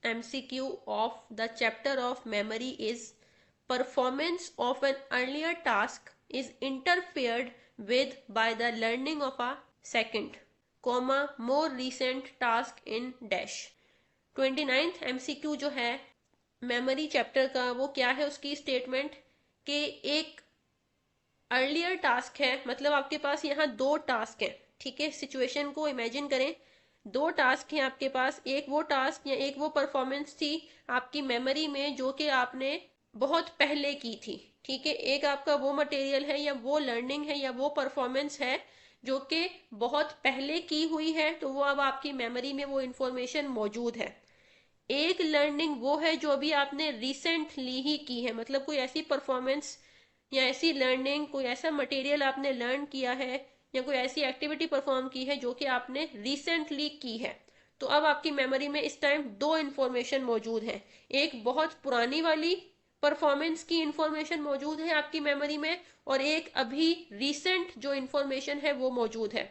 MCQ of the chapter of memory is performance of an earlier task is interfered with by the learning of a second, comma more recent task in dash। 29th MCQ जो है memory chapter का वो क्या है, उसकी statement कि एक earlier task है, मतलब आपके पास यहाँ दो टास्क हैं, ठीक है। सिचुएशन को इमेजिन करें, दो टास्क हैं आपके पास, एक वो टास्क या एक वो परफॉर्मेंस थी आपकी मेमोरी में जो कि आपने बहुत पहले की थी, ठीक है। एक आपका वो मटेरियल है या वो लर्निंग है या वो परफॉर्मेंस है जो कि बहुत पहले की हुई है, तो वो अब आपकी मेमोरी में वो इंफॉर्मेशन मौजूद है। एक लर्निंग वो है जो अभी आपने रिसेंटली ही की है, मतलब कोई ऐसी परफॉर्मेंस या ऐसी लर्निंग, कोई ऐसा मटेरियल आपने लर्न किया है या कोई ऐसी एक्टिविटी परफॉर्म की है जो कि आपने रिसेंटली की है। तो अब आपकी मेमोरी में इस टाइम दो इंफॉर्मेशन मौजूद है, एक बहुत पुरानी वाली परफॉर्मेंस की इंफॉर्मेशन मौजूद है आपकी मेमोरी में, और एक अभी रिसेंट जो इंफॉर्मेशन है वो मौजूद है।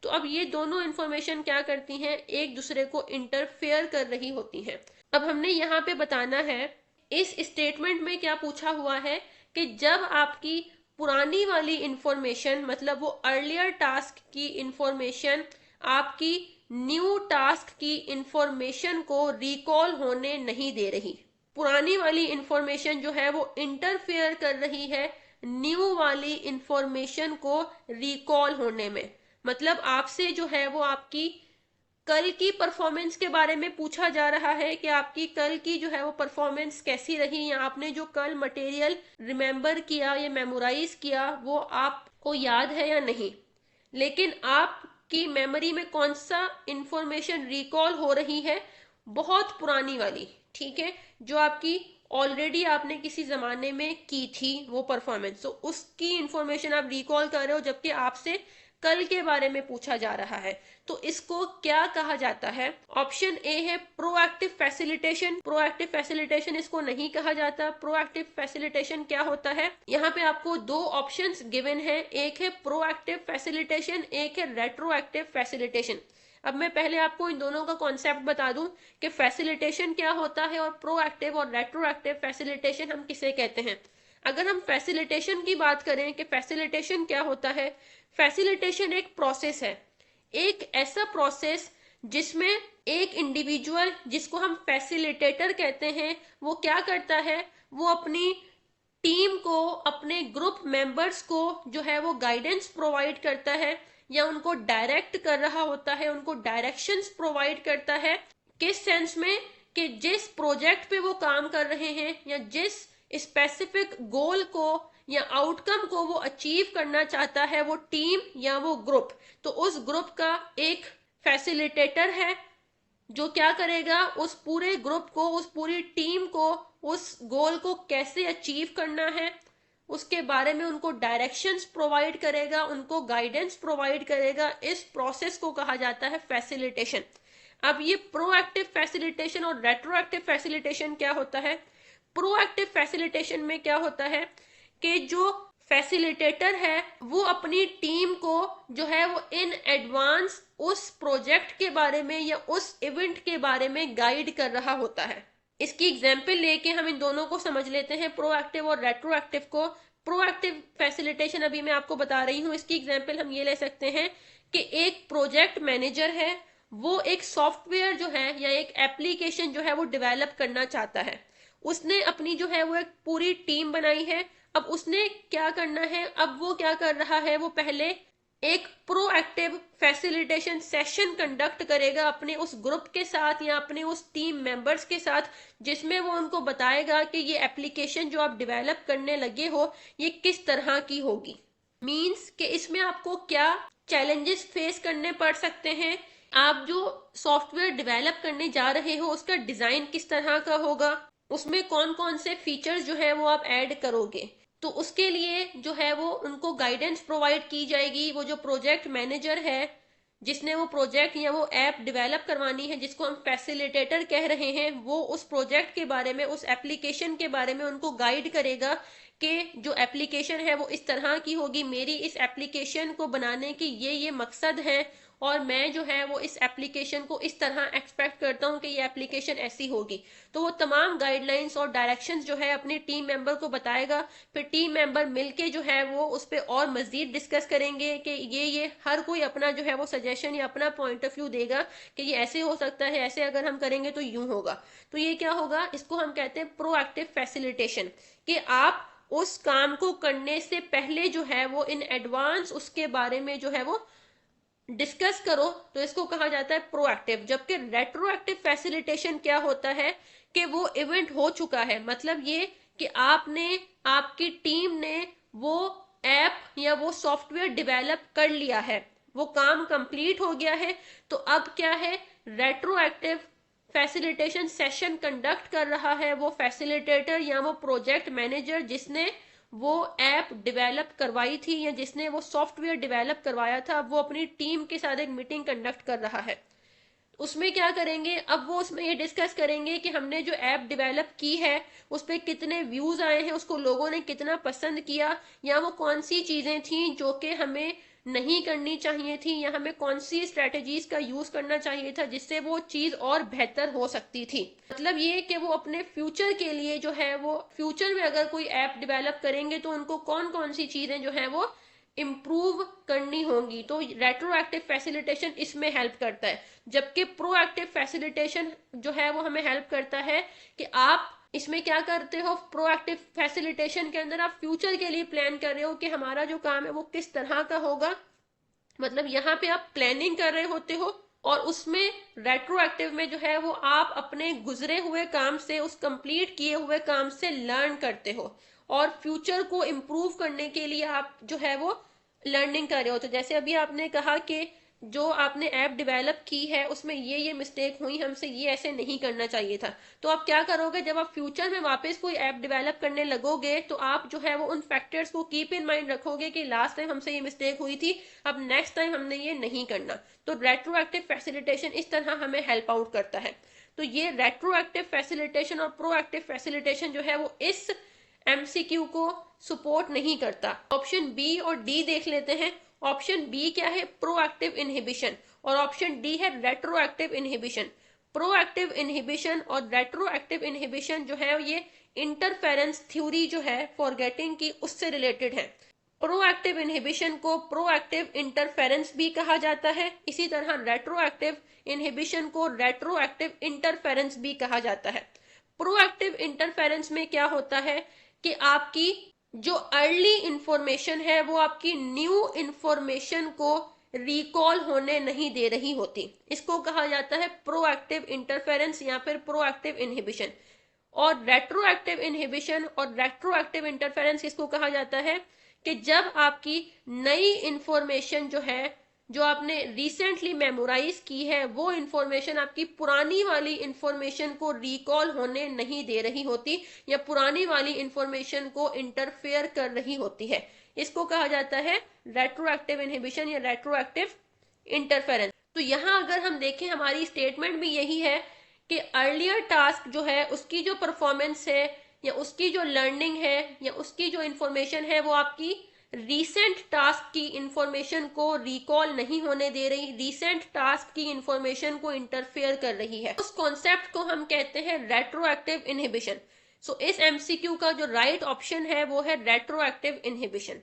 तो अब ये दोनों इंफॉर्मेशन क्या करती हैं, एक दूसरे को इंटरफेयर कर रही होती हैं। अब हमने यहाँ पे बताना है, इस स्टेटमेंट में क्या पूछा हुआ है कि जब आपकी पुरानी वाली इंफॉर्मेशन, मतलब वो अर्लियर टास्क की इंफॉर्मेशन आपकी न्यू टास्क की इंफॉर्मेशन को रिकॉल होने नहीं दे रही, पुरानी वाली इंफॉर्मेशन जो है वो इंटरफेयर कर रही है न्यू वाली इंफॉर्मेशन को रिकॉल होने में। मतलब आपसे जो है वो आपकी कल की परफॉर्मेंस के बारे में पूछा जा रहा है कि आपकी कल की जो है वो परफॉर्मेंस कैसी रही, या आपने जो कल मटेरियल रिमेंबर किया या मेमोराइज किया वो आपको याद है या नहीं। लेकिन आपकी मेमोरी में कौन सा इंफॉर्मेशन रिकॉल हो रही है, बहुत पुरानी वाली, ठीक है, जो आपकी ऑलरेडी आपने किसी जमाने में की थी वो परफॉर्मेंस, तो उसकी इंफॉर्मेशन आप रिकॉल कर रहे हो, जबकि आपसे कल के बारे में पूछा जा रहा है। तो इसको क्या कहा जाता है? ऑप्शन ए है प्रोएक्टिव फैसिलिटेशन। प्रोएक्टिव फैसिलिटेशन इसको नहीं कहा जाता। प्रोएक्टिव फैसिलिटेशन क्या होता है? यहाँ पे आपको दो ऑप्शंस गिवन है, एक है प्रोएक्टिव फैसिलिटेशन, एक है रेट्रोएक्टिव फैसिलिटेशन। अब मैं पहले आपको इन दोनों का कॉन्सेप्ट बता दूं कि फैसिलिटेशन क्या होता है और प्रोएक्टिव और रेट्रोएक्टिव फैसिलिटेशन हम किसे कहते हैं। अगर हम फैसिलिटेशन की बात करें कि फैसिलिटेशन क्या होता है, फैसिलिटेशन एक प्रोसेस है, एक ऐसा प्रोसेस जिसमें एक इंडिविजुअल, जिसको हम फैसिलिटेटर कहते हैं, वो क्या करता है, वो अपनी टीम को, अपने ग्रुप मेंबर्स को जो है वो गाइडेंस प्रोवाइड करता है या उनको डायरेक्ट कर रहा होता है, उनको डायरेक्शंस प्रोवाइड करता है। किस सेंस में? कि जिस प्रोजेक्ट पे वो काम कर रहे हैं या जिस स्पेसिफिक गोल को या आउटकम को वो अचीव करना चाहता है वो टीम या वो ग्रुप, तो उस ग्रुप का एक फैसिलिटेटर है जो क्या करेगा, उस पूरे ग्रुप को, उस पूरी टीम को उस गोल को कैसे अचीव करना है उसके बारे में उनको डायरेक्शंस प्रोवाइड करेगा, उनको गाइडेंस प्रोवाइड करेगा। इस प्रोसेस को कहा जाता है फैसिलिटेशन। अब ये प्रोएक्टिव फैसिलिटेशन और रेट्रोएक्टिव फैसिलिटेशन क्या होता है? प्रोएक्टिव फैसिलिटेशन में क्या होता है कि जो फैसिलिटेटर है वो अपनी टीम को जो है वो इन एडवांस उस प्रोजेक्ट के बारे में या उस इवेंट के बारे में गाइड कर रहा होता है। इसकी एग्जाम्पल लेके हम इन दोनों को समझ लेते हैं, प्रोएक्टिव और रेट्रोएक्टिव को। प्रोएक्टिव फैसिलिटेशन अभी मैं आपको बता रही हूँ, इसकी एग्जाम्पल हम ये ले सकते हैं कि एक प्रोजेक्ट मैनेजर है, वो एक सॉफ्टवेयर जो है या एक एप्लीकेशन जो है वो डेवलप करना चाहता है। उसने अपनी जो है वो एक पूरी टीम बनाई है। अब उसने क्या करना है, अब वो क्या कर रहा है, वो पहले एक प्रोएक्टिव फैसिलिटेशन सेशन कंडक्ट करेगा अपने उस ग्रुप के साथ या अपने उस टीम मेंबर्स के साथ, जिसमें वो उनको बताएगा कि ये एप्लीकेशन जो आप डेवलप करने लगे हो ये किस तरह की होगी। मींस कि इसमें आपको क्या चैलेंजेस फेस करने पड़ सकते हैं, आप जो सॉफ्टवेयर डेवलप करने जा रहे हो उसका डिजाइन किस तरह का होगा, उसमें कौन कौन से फीचर्स जो है वो आप ऐड करोगे। तो उसके लिए जो है वो उनको गाइडेंस प्रोवाइड की जाएगी। वो जो प्रोजेक्ट मैनेजर है जिसने वो प्रोजेक्ट या वो ऐप डेवलप करवानी है, जिसको हम फैसिलिटेटर कह रहे हैं, वो उस प्रोजेक्ट के बारे में, उस एप्लीकेशन के बारे में उनको गाइड करेगा कि जो एप्लीकेशन है वो इस तरह की होगी, मेरी इस एप्लीकेशन को बनाने की ये मकसद है और मैं जो है वो इस एप्लीकेशन को इस तरह एक्सपेक्ट करता हूँ कि ये एप्लीकेशन ऐसी होगी। तो वो तमाम गाइडलाइंस और डायरेक्शंस जो है अपनी टीम मेंबर को बताएगा। फिर टीम मेंबर मिलके जो है वो उस पर और मजीद डिस्कस करेंगे कि ये हर कोई अपना जो है वो सजेशन या अपना पॉइंट ऑफ व्यू देगा कि ये ऐसे हो सकता है, ऐसे अगर हम करेंगे तो यूं होगा। तो ये क्या होगा, इसको हम कहते हैं प्रोएक्टिव फैसिलिटेशन, कि आप उस काम को करने से पहले जो है वो इन एडवांस उसके बारे में जो है वो डिस्कस करो। तो इसको कहा जाता है प्रोएक्टिव। जबकि रेट्रोएक्टिव फैसिलिटेशन क्या होता है कि वो इवेंट हो चुका है, मतलब ये कि आपने, आपकी टीम ने वो ऐप या वो सॉफ्टवेयर डेवलप कर लिया है, वो काम कंप्लीट हो गया है। तो अब क्या है, रेट्रोएक्टिव फैसिलिटेशन सेशन कंडक्ट कर रहा है वो फैसिलिटेटर या वो प्रोजेक्ट मैनेजर जिसने वो ऐप डेवलप करवाई थी या जिसने वो सॉफ्टवेयर डेवलप करवाया था। अब वो अपनी टीम के साथ एक मीटिंग कंडक्ट कर रहा है। उसमें क्या करेंगे, अब वो उसमें ये डिस्कस करेंगे कि हमने जो ऐप डेवलप की है उस पर कितने व्यूज आए हैं, उसको लोगों ने कितना पसंद किया, या वो कौन सी चीजें थी जो कि हमें नहीं करनी चाहिए थी, या हमें कौन सी स्ट्रेटजीज का यूज करना चाहिए था जिससे वो चीज और बेहतर हो सकती थी। मतलब ये कि वो अपने फ्यूचर के लिए जो है वो फ्यूचर में अगर कोई ऐप डेवलप करेंगे तो उनको कौन कौन सी चीजें जो है वो इम्प्रूव करनी होंगी। तो रेट्रोएक्टिव फैसिलिटेशन इसमें हेल्प करता है। जबकि प्रोएक्टिव फैसिलिटेशन जो है वो हमें हेल्प करता है कि आप इसमें क्या करते हो, प्रोएक्टिव फैसिलिटेशन के अंदर आप फ्यूचर के लिए प्लान कर रहे हो कि हमारा जो काम है वो किस तरह का होगा। मतलब यहाँ पे आप प्लानिंग कर रहे होते हो, और उसमें रेट्रोएक्टिव में जो है वो आप अपने गुजरे हुए काम से, उस कंप्लीट किए हुए काम से लर्न करते हो, और फ्यूचर को इम्प्रूव करने के लिए आप जो है वो लर्निंग कर रहे हो। तो जैसे अभी आपने कहा कि जो आपने ऐप डेवलप की है उसमें ये मिस्टेक हुई, हमसे ये ऐसे नहीं करना चाहिए था। तो आप क्या करोगे, जब आप फ्यूचर में वापस कोई ऐप डेवलप करने लगोगे तो आप जो है वो उन फैक्टर्स को कीप इन माइंड रखोगे कि लास्ट टाइम हमसे ये मिस्टेक हुई थी, अब नेक्स्ट टाइम हमने ये नहीं करना। तो रेट्रोएक्टिव फैसिलिटेशन इस तरह हमें हेल्प आउट करता है। तो ये रेट्रोएक्टिव फैसिलिटेशन और प्रोएक्टिव फैसिलिटेशन जो है वो इस एमसीक्यू को सपोर्ट नहीं करता। ऑप्शन बी और डी देख लेते हैं। ऑप्शन बी क्या है, प्रोएक्टिव इनहिबिशन, और ऑप्शन डी है रेट्रोएक्टिव इनहिबिशन। प्रोएक्टिव इनहिबिशन और रेट्रोएक्टिव इनहिबिशन जो है ये इंटरफेरेंस थ्योरी जो है फॉरगेटिंग की उससे रिलेटेड है। प्रोएक्टिव इनहिबिशन को प्रोएक्टिव इंटरफेरेंस भी कहा जाता है, इसी तरह रेट्रोएक्टिव इनहिबिशन को रेट्रोएक्टिव इंटरफेरेंस भी कहा जाता है। प्रोएक्टिव इंटरफेरेंस में क्या होता है कि आपकी जो अर्ली इंफॉर्मेशन है वो आपकी न्यू इंफॉर्मेशन को रिकॉल होने नहीं दे रही होती। इसको कहा जाता है प्रोएक्टिव इंटरफेरेंस या फिर प्रोएक्टिव इनहिबिशन। और रेट्रोएक्टिव इनहिबिशन और रेट्रोएक्टिव इंटरफेरेंस इसको कहा जाता है कि जब आपकी नई इंफॉर्मेशन जो है, जो आपने रिसेंटली मेमोराइज की है, वो इंफॉर्मेशन आपकी पुरानी वाली इंफॉर्मेशन को रिकॉल होने नहीं दे रही होती, या पुरानी वाली इंफॉर्मेशन को इंटरफेयर कर रही होती है। इसको कहा जाता है रेट्रोएक्टिव इनहिबिशन या रेट्रोएक्टिव इंटरफेरेंस। तो यहां अगर हम देखें हमारी स्टेटमेंट भी यही है कि अर्लियर टास्क जो है उसकी जो परफॉर्मेंस है या उसकी जो लर्निंग है या उसकी जो इंफॉर्मेशन है वो आपकी रीसेंट टास्क की इंफॉर्मेशन को रिकॉल नहीं होने दे रही, रीसेंट टास्क की इंफॉर्मेशन को इंटरफेयर कर रही है। उस कॉन्सेप्ट को हम कहते हैं रेट्रोएक्टिव इनहिबिशन। सो इस एमसीक्यू का जो राइट ऑप्शन है वो है रेट्रोएक्टिव इनहिबिशन।